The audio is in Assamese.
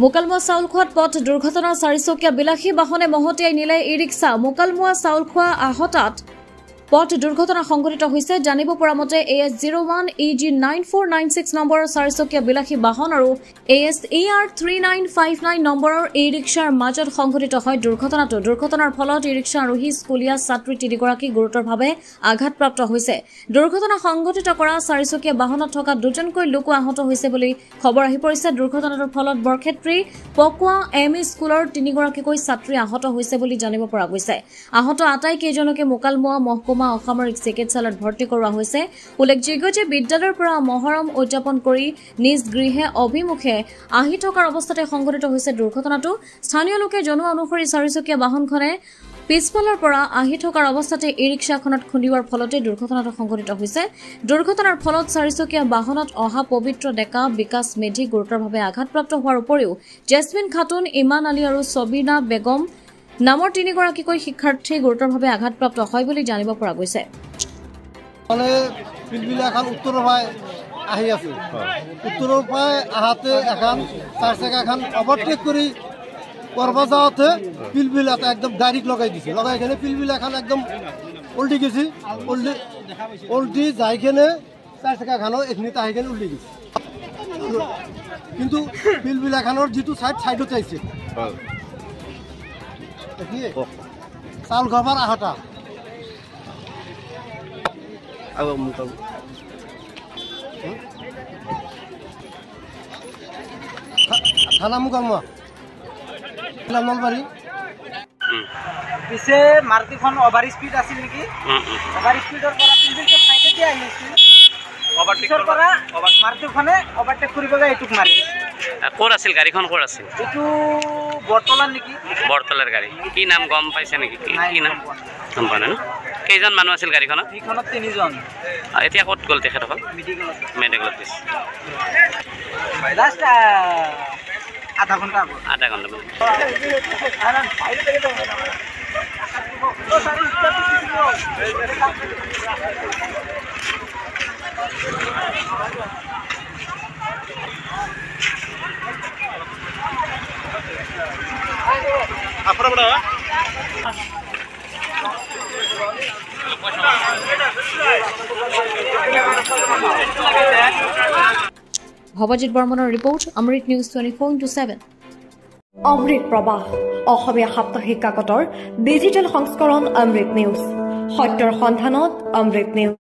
মোকালমোৱা চাউল খোৱাত পথ দুৰ্ঘটনাৰ 4চকীয়া বিলাসী বাহনে মহতিয়াই নিলে ই-ৰিক্সা। মোকালমোৱা চাউল খোৱা আহতাত পথ দুৰ্ঘটনা সংঘটিত হৈছে। জানিব পৰা মতে AS01 EG 9496 নম্বৰৰ 4চকীয়া বিলাসী বাহন আৰু AS ER 3959 নম্বৰৰ ই-ৰিক্সাৰ মাজত সংঘটিত হয় দুৰ্ঘটনাটো। দুৰ্ঘটনাৰ ফলত ই-ৰিক্সা আৰোহী স্কুলীয়া ছাত্ৰী 3গৰাকী গুৰুতৰভাৱে আঘাতপ্ৰাপ্ত হৈছে। দুৰ্ঘটনা সংঘটিত কৰা 4চকীয়া বাহনত থকা 2জনকৈ লোক আহত হৈছে বুলি খবৰ আহি পৰিছে। দুৰ্ঘটনাটোৰ ফলত বৰক্ষেত্ৰী পকোৱা ME স্কুলৰ 3গৰাকীকৈ ছাত্ৰী আহত হৈছে বুলি জানিব পৰা গৈছে। আহত আটাইকেইজনকে মোকালমোৱা মহকুমা অসামৰিক চিকিৎসালয়ত ভৰ্তি কৰোৱা হৈছে। উল্লেখযোগ্য যে বিদ্যালয়ৰ পৰা মহৰম উদযাপন কৰি নিজ গৃহে অভিমুখে আহি থকাৰ অৱস্থাতে সংঘটিত হৈছে দুৰ্ঘটনাটো। স্থানীয় লোকে জনোৱা অনুসৰি 4চকীয়া বাহনখনে পিছফালৰ পৰা আহি থকাৰ অৱস্থাতে ই-ৰিক্সাখনত খুন্দিওৱাৰ ফলতে দুৰ্ঘটনাটো সংঘটিত হৈছে। দুৰ্ঘটনাৰ ফলত 4চকীয়া বাহনত অহা পবিত্ৰ ডেকা বিকাশ মেধি গুৰুতৰভাৱে আঘাতপ্ৰাপ্ত হোৱাৰ উপৰিও জেছমিন খাতুন, ইমান আলী আৰু ছবিনা বেগম নামৰ 3গৰাকীকৈ শিক্ষাৰ্থী গুৰুতৰভাৱে আঘাতপ্ৰাপ্ত হয় বুলি জানিব পৰা গৈছে। উত্তৰৰ পৰাই আহি আছে, উত্তৰৰ পৰাই আহাতে এখন 4চকা এখন অভাৰটেক কৰি করবা যাওয়াতে পিলপিলাতে একদম ডাইরেক্ট লগাই দিছে। লগাই এখানে পিলপিলা এখন একদম উল্টি গেছি, উল্টি যাইখানে 4চকা খানো এখানে আহি উল্টি গেছে। কিন্তু পিলপিলা খানোর যেটু সাইডত চাইছে চাউল খাবার আহাটা থানা মোকালমোৱা নলবাৰী। পিছে মাৰুতিখন অভাৰ স্পীড আছিল নেকি? অভাৰ স্পীডৰ পৰা পিলপিলটো সাইডতে আহি আছিল। অভাৰটেকৰ পৰা মাৰুতিখনে অভাৰটেক কৰিব গৈ এইটোক মাৰি। ক'ত আছিল গাড়ীখন? ক'ত আছিল? এইটো বৰতলাৰ নেকি? বৰতলাৰ গাড়ী। কি নাম গম পাইছে নেকি? কি নাম গম পোৱা নাই ন? কেইজন মানুহ আছিল গাড়ীখনত? এইখনত 3জন। এতিয়া ক'ত গ'ল তেখেতসকল? মেডিকেলত গৈছে। আধা ঘণ্টা মানে ভৱজিৎ বৰ্মনৰ ৰিপৰ্ট, অমৃত নিউজ 24/7। অমৃত প্ৰবাহ অসমীয়া সাপ্তাহিক কাকতৰ ডিজিটেল সংস্কৰণ অমৃত নিউজ, সত্যৰ সন্ধানত অমৃত নিউজ।